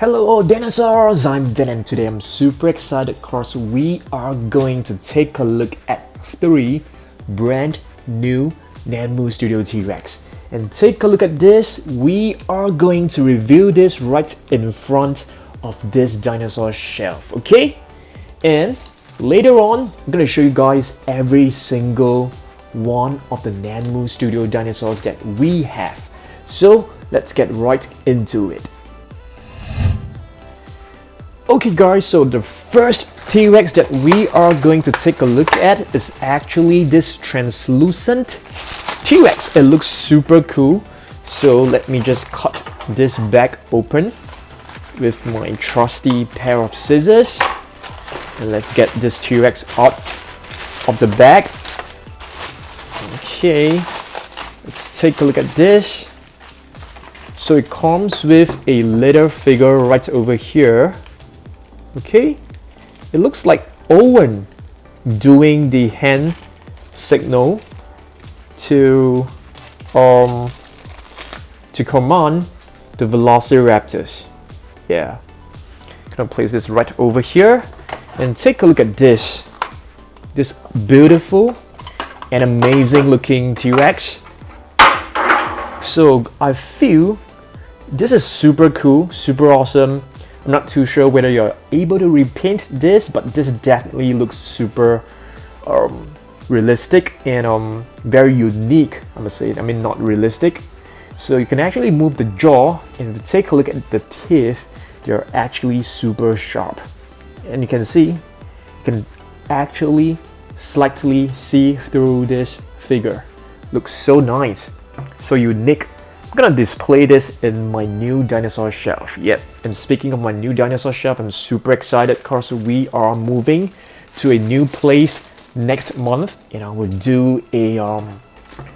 Hello dinosaurs, I'm Dan and today I'm super excited because we are going to take a look at 3 brand new Nanmu Studio T-Rex. And take a look at this, we are going to review this right in front of this dinosaur shelf, okay? And later on, I'm going to show you guys every single one of the Nanmu Studio dinosaurs that we have. So let's get right into it. Okay guys, so the first T-Rex that we are going to take a look at is actually this translucent T-Rex. It looks super cool. So let me just cut this bag open with my trusty pair of scissors. And let's get this T-Rex out of the bag. Okay, let's take a look at this. So it comes with a little figure right over here. Okay, it looks like Owen doing the hand signal to command the velociraptors. Yeah, gonna place this right over here and take a look at this beautiful and amazing looking T-Rex. So I feel this is super cool, super awesome. I'm not too sure whether you're able to repaint this, but this definitely looks super realistic and very unique, I must say. I mean, not realistic. So you can actually move the jaw, and if you take a look at the teeth, they're actually super sharp. And you can see, you can actually slightly see through this figure. Looks so nice, so unique. I'm gonna display this in my new dinosaur shelf. Yep, and speaking of my new dinosaur shelf, I'm super excited because we are moving to a new place next month, and I will do a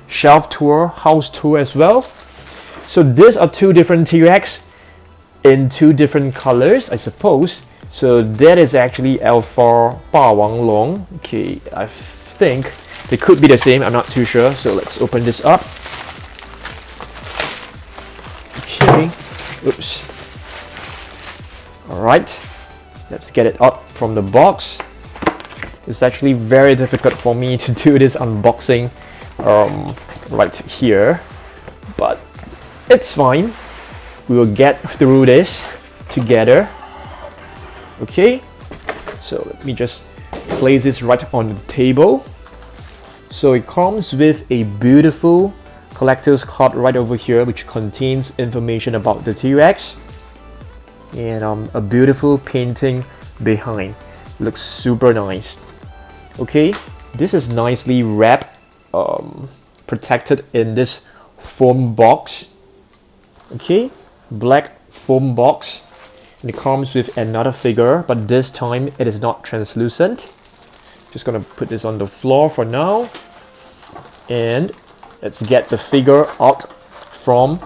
shelf tour, house tour as well. So these are 2 different T-Rex in 2 different colors, I suppose. So that is actually Alpha Ba Wang Long. Okay, I think they could be the same, I'm not too sure. So let's open this up. Okay, oops. Alright, let's get it out from the box. It's actually very difficult for me to do this unboxing right here, but it's fine. We will get through this together. Okay, so let me just place this right on the table. So it comes with a beautiful collector's card right over here, which contains information about the T-Rex and a beautiful painting behind. Looks super nice. Okay, this is nicely wrapped, protected in this foam box. Okay, black foam box, and it comes with another figure, but this time it is not translucent. Just gonna put this on the floor for now, and let's get the figure out from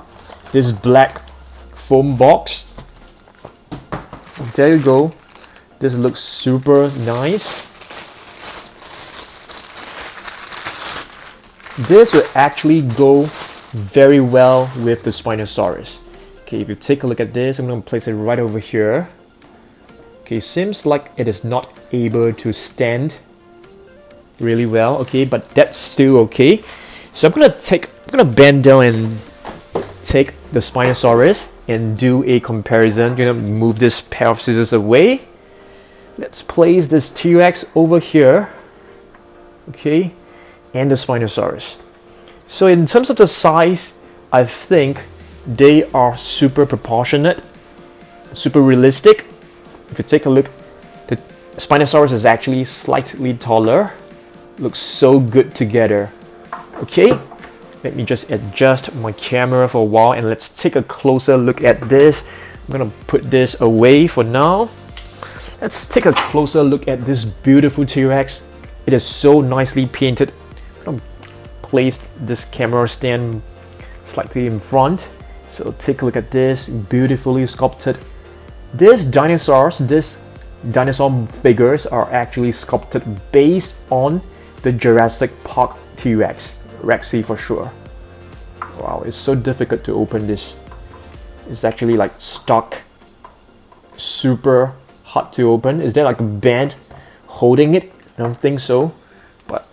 this black foam box. There you go. This looks super nice. This will actually go very well with the Spinosaurus. Okay, if you take a look at this, I'm going to place it right over here. Okay, seems like it is not able to stand really well. Okay, but that's still okay. So I'm gonna bend down and take the Spinosaurus and do a comparison. You're gonna move this pair of scissors away. Let's place this T-Rex over here. Okay, and the Spinosaurus. So in terms of the size, I think they are super proportionate, super realistic. If you take a look, the Spinosaurus is actually slightly taller. Looks so good together. Okay, let me just adjust my camera for a while and let's take a closer look at this. I'm gonna put this away for now. Let's take a closer look at this beautiful T-Rex. It is so nicely painted. I'm gonna place this camera stand slightly in front. So take a look at this, beautifully sculpted. These dinosaur figures are actually sculpted based on the Jurassic Park T-Rex. Rexy for sure. Wow, it's so difficult to open this. It's actually like stuck super hard to open. Is there like a band holding it? I don't think so, but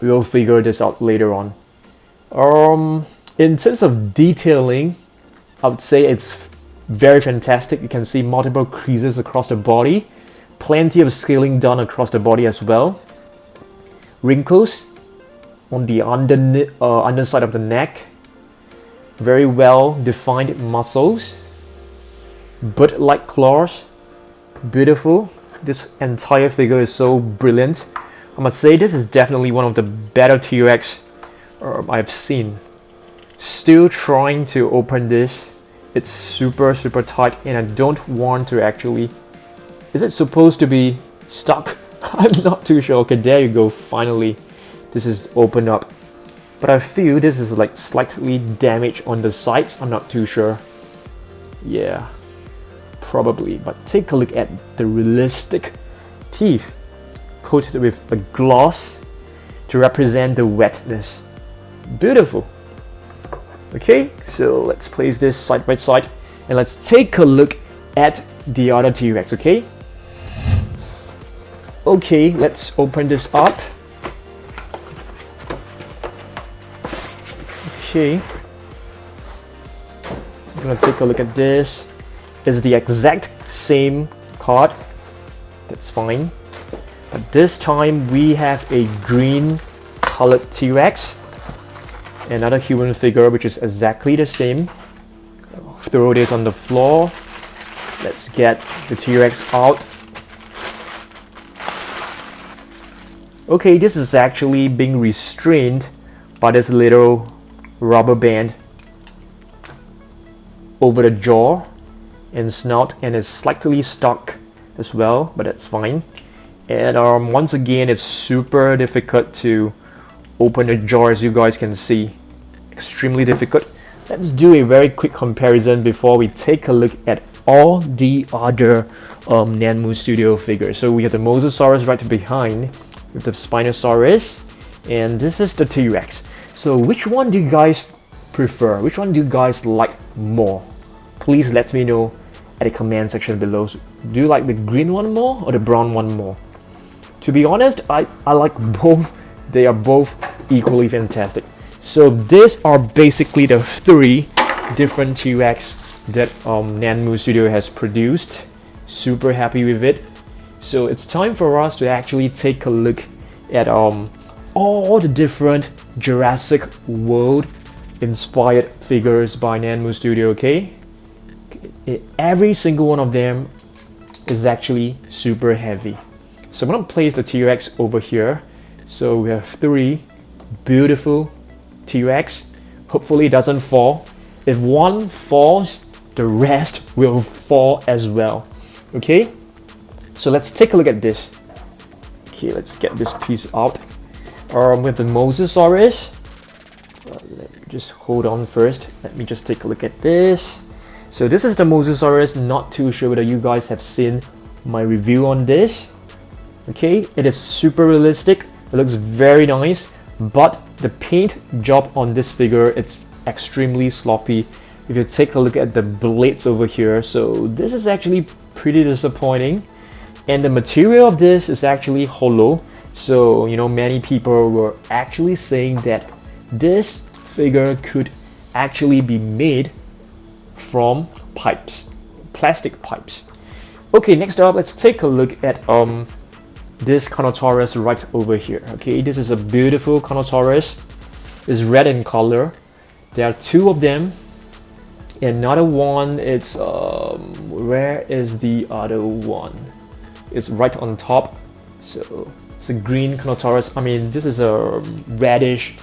we'll figure this out later on. In terms of detailing, I would say it's very fantastic. You can see multiple creases across the body, plenty of scaling done across the body as well. Wrinkles on the underside of the neck, very well defined muscles, bird-like claws, beautiful. This entire figure is so brilliant. I must say this is definitely one of the better T-Rex I've seen. Still trying to open this. It's super tight and I don't want to actually... Is it supposed to be stuck? I'm not too sure. Okay, there you go, finally. This is opened up. But I feel this is like slightly damaged on the sides. I'm not too sure. Yeah, probably. But take a look at the realistic teeth coated with a gloss to represent the wetness. Beautiful. Okay, so let's place this side by side and let's take a look at the other T-Rex, okay? Okay, let's open this up. Okay, I'm gonna take a look at this. It's the exact same card. That's fine. But this time we have a green colored T-Rex. Another human figure which is exactly the same. Throw this on the floor. Let's get the T-Rex out. Okay, this is actually being restrained by this little rubber band over the jaw and snout, and it's slightly stuck as well, but that's fine. And once again, it's super difficult to open the jaw, as you guys can see. Extremely difficult. Let's do a very quick comparison before we take a look at all the other Nanmu Studio figures. So we have the Mosasaurus right behind with the Spinosaurus, and this is the T-Rex. So which one do you guys prefer? Which one do you guys like more? Please let me know at the comment section below. Do you like the green one more or the brown one more? To be honest, I like both. They are both equally fantastic. So these are basically the 3 different T-Rex that Nanmu Studio has produced. Super happy with it. So it's time for us to actually take a look at all the different Jurassic World inspired figures by Nanmu Studio, okay? Every single one of them is actually super heavy. So I'm gonna place the T-Rex over here. So we have 3 beautiful T-Rex. Hopefully it doesn't fall. If one falls, the rest will fall as well. Okay? So let's take a look at this. Okay, let's get this piece out. With the Mosasaurus. Let me just hold on first. Let me just take a look at this. So this is the Mosasaurus. Not too sure whether you guys have seen my review on this. Okay, it is super realistic. It looks very nice, but the paint job on this figure, it's extremely sloppy. If you take a look at the blades over here, so this is actually pretty disappointing. And the material of this is actually hollow. So, you know, many people were actually saying that this figure could actually be made from pipes, plastic pipes. Okay, next up, let's take a look at this Carnotaurus right over here. Okay, this is a beautiful Carnotaurus. It's red in color. There are 2 of them. Another one, it's where is the other one? It's right on top. So it's a green Carnotaurus. I mean, this is a reddish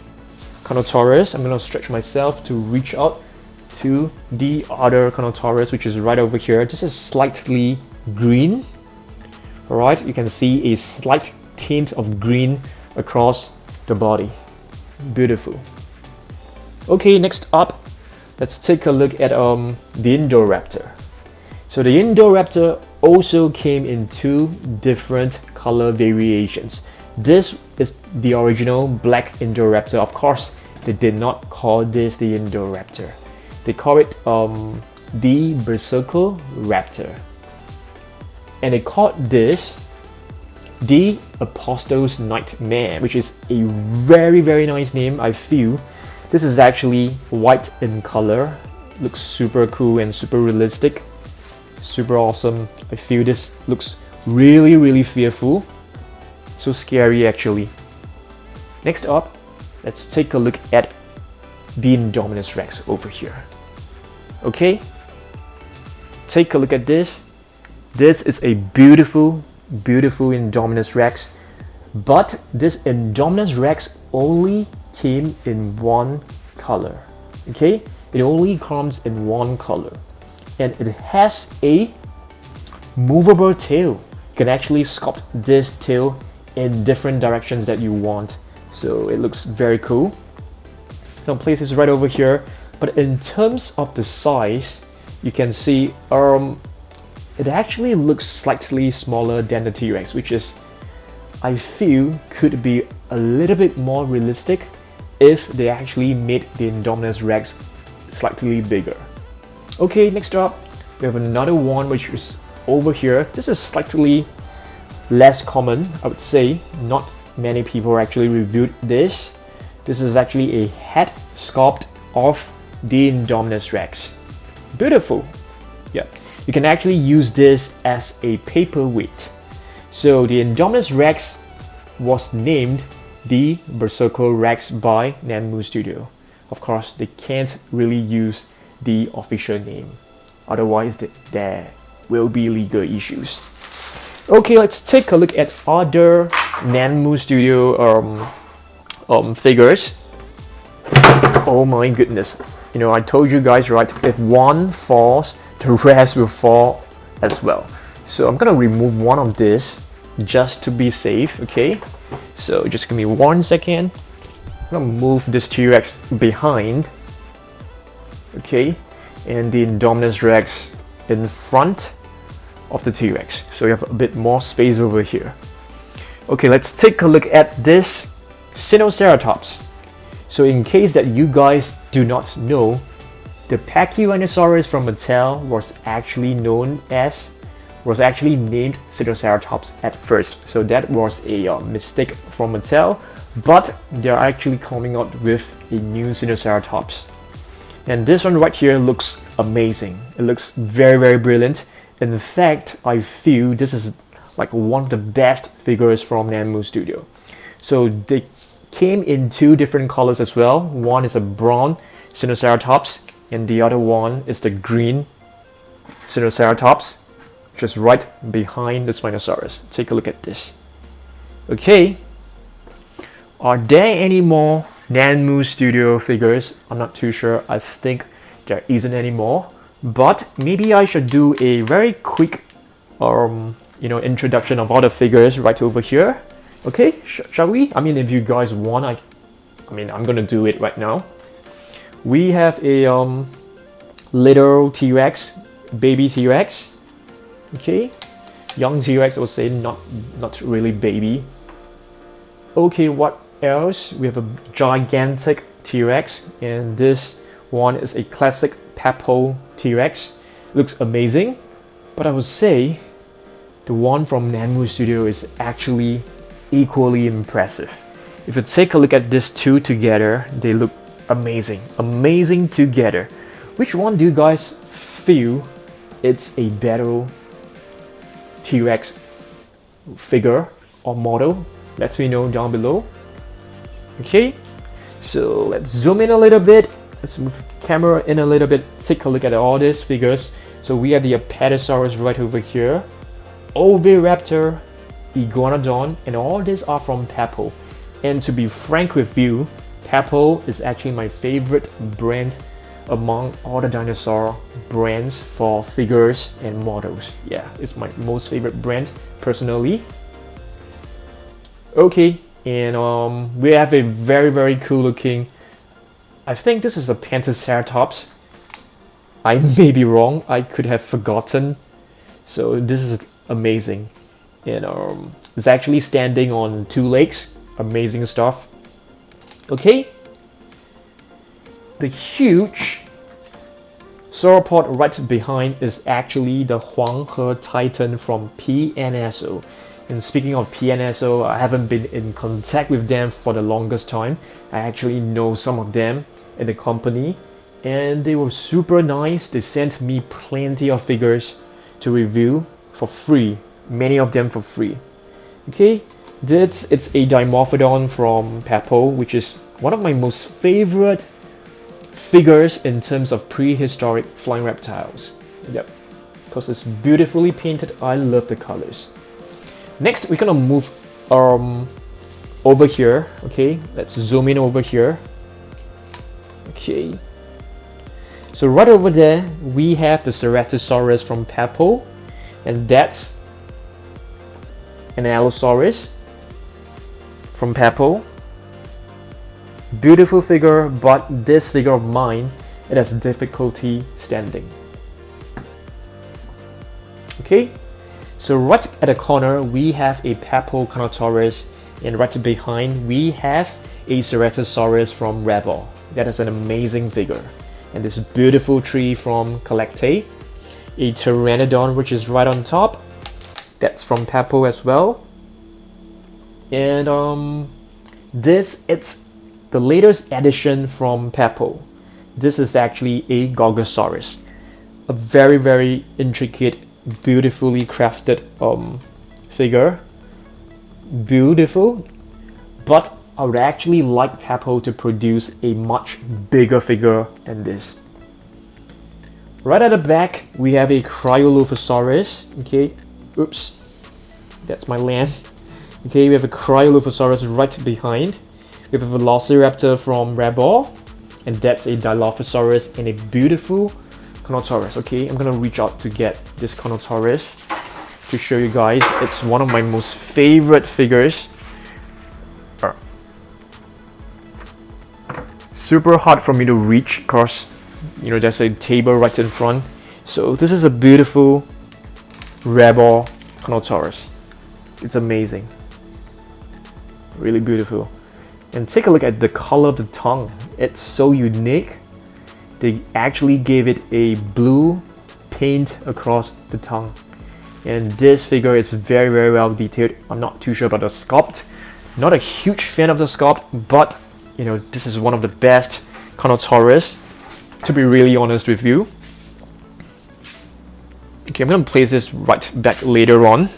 Carnotaurus. I'm gonna stretch myself to reach out to the other Carnotaurus, which is right over here. This is slightly green. Alright, you can see a slight tint of green across the body. Beautiful. Okay, next up, let's take a look at the Indoraptor. So the Indoraptor also came in 2 different color variations. This is the original black Indoraptor. Of course, they did not call this the Indoraptor. They call it the Berserker Raptor. and they called this the Apostle's Nightmare, which is a very nice name. I feel this is actually white in color, looks super cool and super realistic, super awesome. I feel this looks really fearful, so scary actually. Next up, let's take a look at the Indominus Rex over here. Okay, take a look at this. This is a beautiful Indominus Rex, but this Indominus Rex only came in one color. Okay, it only comes in one color, and it has a movable tail. You can actually sculpt this tail in different directions that you want, so it looks very cool. I'll place this right over here, but in terms of the size, you can see it actually looks slightly smaller than the T-Rex, which is, I feel, could be a little bit more realistic if they actually made the Indominus Rex slightly bigger. Okay, next up, we have another one which is over here. This is slightly less common, I would say. Not many people actually reviewed this. This is actually a head sculpt of the Indominus Rex. Beautiful. Yeah, you can actually use this as a paperweight. So the Indominus Rex was named the Berserker Rex by Nanmu Studio. Of course, they can't really use the official name, otherwise there will be legal issues. Okay, let's take a look at other Nanmu Studio figures. Oh my goodness, you know, I told you guys, right, if one falls, the rest will fall as well. So I'm gonna remove one of this just to be safe. Okay, so just give me 1 second. I'm gonna move this T-Rex behind, okay, and the Indominus Rex in front of the T-Rex, so you have a bit more space over here. Okay, let's take a look at this Sinoceratops. So in case that you guys do not know, the Pachyrhinosaurus from Mattel was actually named Sinoceratops at first. So that was a mistake from Mattel, but they're actually coming out with a new Sinoceratops. And this one right here looks amazing. It looks very brilliant. In fact, I feel this is like one of the best figures from Nanmu Studio. So they came in two different colors as well. One is a brown Sinoceratops, and the other one is the green Sinoceratops, which is right behind the Spinosaurus. Take a look at this. Okay, are there any more Nanmu Studio figures? I'm not too sure. I think there isn't any more, but maybe I should do a very quick introduction of all the figures right over here. Okay, shall we? I mean, if you guys want, I'm gonna do it right now. We have a little T-Rex, baby T-Rex. Okay, young T-Rex, I would say, not really baby. Okay, what else? We have a gigantic T-Rex, and this one is a classic Papo T-Rex. Looks amazing, but I would say the one from Nanmu Studio is actually equally impressive. If you take a look at these two together, they look amazing together. Which one do you guys feel it's a better T-Rex figure or model? Let me know down below. Okay, so let's zoom in a little bit. Let's move the camera in a little bit. Take a look at all these figures. So we have the Apatosaurus right over here, Oviraptor, Iguanodon, and all these are from Papo. And to be frank with you, Papo is actually my favorite brand among all the dinosaur brands for figures and models. Yeah, it's my most favorite brand personally. Okay, and we have a very cool looking, I think this is a Pentaceratops. I may be wrong, I could have forgotten. So this is amazing. And it's actually standing on two legs. Amazing stuff. Okay, the huge Sauropod right behind is actually the Huanghe Titan from PNSO. And speaking of PNSO, I haven't been in contact with them for the longest time. I actually know some of them in the company, and they were super nice. They sent me plenty of figures to review for free, many of them for free. Okay, it's a Dimorphodon from Peppo, which is one of my most favorite figures in terms of prehistoric flying reptiles. Yep, because it's beautifully painted. I love the colors. Next, we're gonna move over here. Okay, let's zoom in over here. Okay, so right over there we have the Ceratosaurus from Peppo, and that's an Allosaurus from Peppo. Beautiful figure, but this figure of mine, it has difficulty standing. Okay, so right at the corner we have a Peppo Carnotaurus, and right behind we have a Ceratosaurus from Rebel. That is an amazing figure. And this beautiful tree from Collectae, a Pteranodon which is right on top, that's from Peppo as well. And it's the latest addition from Peppo. This is actually a Gorgosaurus, a very intricate, beautifully crafted figure. Beautiful, but I would actually like Peppo to produce a much bigger figure than this. Right at the back we have a Cryolophosaurus. Okay, oops, that's my land. Okay, we have a Cryolophosaurus right behind. We have a Velociraptor from Rebel, and that's a Dilophosaurus and a beautiful Carnotaurus. Okay, I'm gonna reach out to get this Carnotaurus to show you guys. It's one of my most favorite figures. Super hard for me to reach because, you know, there's a table right in front. So this is a beautiful Rebel Carnotaurus. It's amazing, really beautiful. And take a look at the color of the tongue. It's so unique. They actually gave it a blue paint across the tongue. And this figure is very well detailed. I'm not too sure about the sculpt. Not a huge fan of the sculpt, but you know, this is one of the best Carnotaurus, to be really honest with you. Okay, I'm gonna place this right back later on.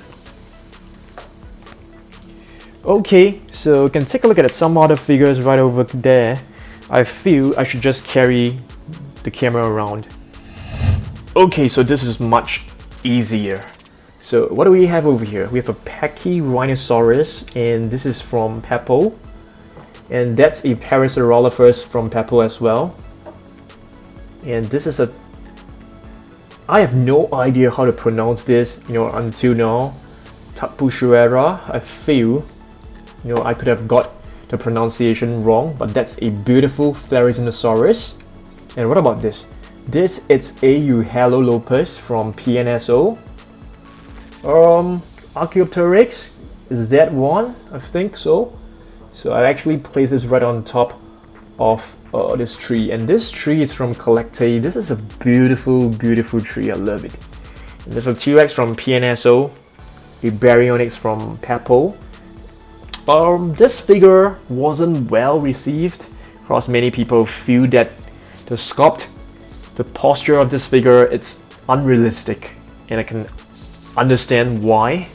Okay, so you can take a look at some other figures right over there. I feel I should just carry the camera around. Okay, so this is much easier. So what do we have over here? We have a Pachyrhinosaurus, and this is from Peppo. And that's a Parasaurolophus from Peppo as well. And this is a... I have no idea how to pronounce this, you know, until now. Tapushuera. I feel, you know, I could have got the pronunciation wrong, but that's a beautiful Therizinosaurus. And what about this? This is a Euhalolopus from PNSO. Archaeopteryx, is that one? I think so. So I actually placed this right on top of this tree, and this tree is from Collectae. This is a beautiful tree. I love it. And there's a T-Rex from PNSO, a Baryonyx from Peppo. This figure wasn't well received because many people feel that the sculpt, the posture of this figure, it's unrealistic, and I can understand why.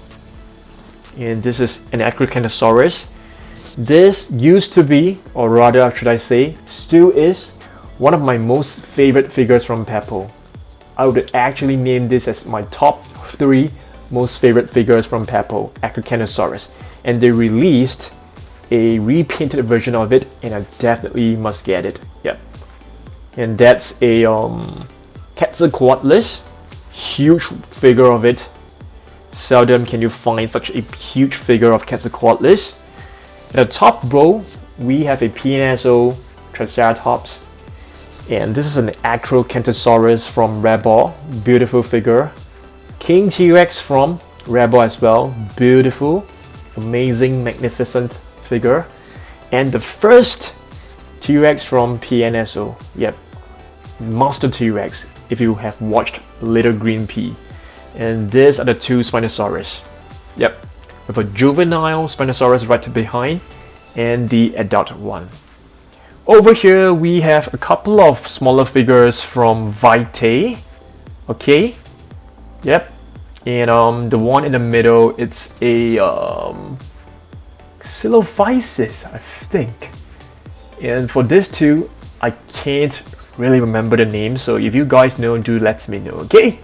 And this is an Acrocanthosaurus. This used to be, or rather should I say, still is one of my most favorite figures from Peppo. I would actually name this as my top 3 most favorite figures from Peppo, Acrocanthosaurus. And they released a repainted version of it, and I definitely must get it. Yep. And that's a Quetzalcoatlus, huge figure of it. Seldom can you find such a huge figure of Quetzalcoatlus. At the top row, we have a PNSO Triceratops, and this is an Acrocanthosaurus from Rebel, beautiful figure. King T-Rex from Rebel as well, beautiful, amazing, magnificent figure. And the first T-Rex from PNSO, yep, Master T-Rex, if you have watched Little Green Pea. And these are the two Spinosaurus. Yep, with a juvenile Spinosaurus right behind and the adult one. Over here we have a couple of smaller figures from Vitae. Okay, yep, and the one in the middle, it's a Silophysis, I think. And for this two, I can't really remember the name, so if you guys know, do let me know, okay?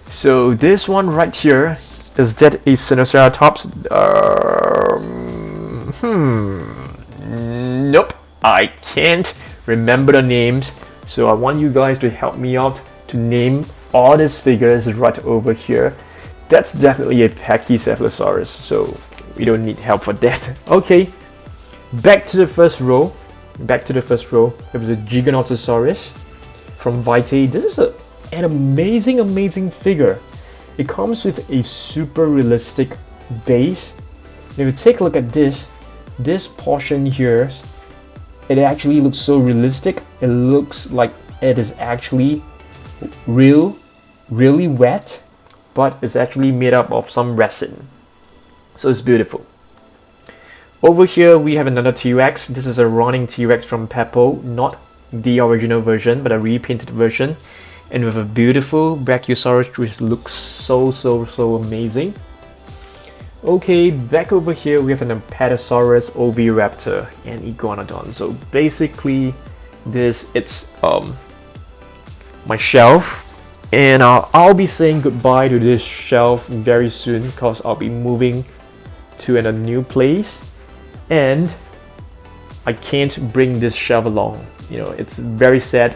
So this one right here, is that a Sinoceratops? Nope, I can't remember the names, so I want you guys to help me out to name all these figures right over here. That's definitely a Pachycephalosaurus, so we don't need help for that. Okay, back to the first row. Back to the first row with the Giganotosaurus from Vitae. This is an amazing figure. It comes with a super realistic base. If you take a look at this portion here, it actually looks so realistic. It looks like it is actually really wet, but it's actually made up of some resin. So it's beautiful. Over here we have another T-Rex. This is a running T-Rex from Peppo, not the original version, but a repainted version, and with a beautiful Brachiosaurus which looks so amazing. Okay, back over here we have an Apatosaurus, Oviraptor, and Iguanodon. So basically it's my shelf, and I'll be saying goodbye to this shelf very soon because I'll be moving to a new place. And I can't bring this shelf along. You know, it's very sad.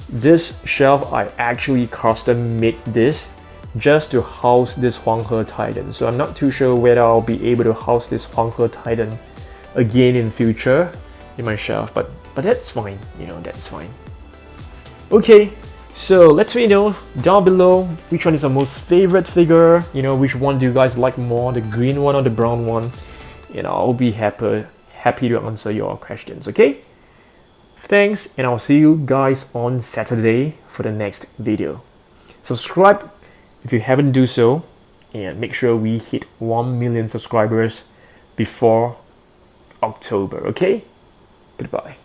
This shelf, I actually custom made this just to house this Huanghe Titan. So I'm not too sure whether I'll be able to house this Huanghe Titan again in future in my shelf, but that's fine. You know, that's fine. Okay, so let me know down below which one is your most favorite figure. You know, which one do you guys like more, the green one or the brown one? And I'll be happy to answer your questions, okay? Thanks, and I'll see you guys on Saturday for the next video. Subscribe if you haven't do so, and make sure we hit 1 million subscribers before October, okay? Goodbye.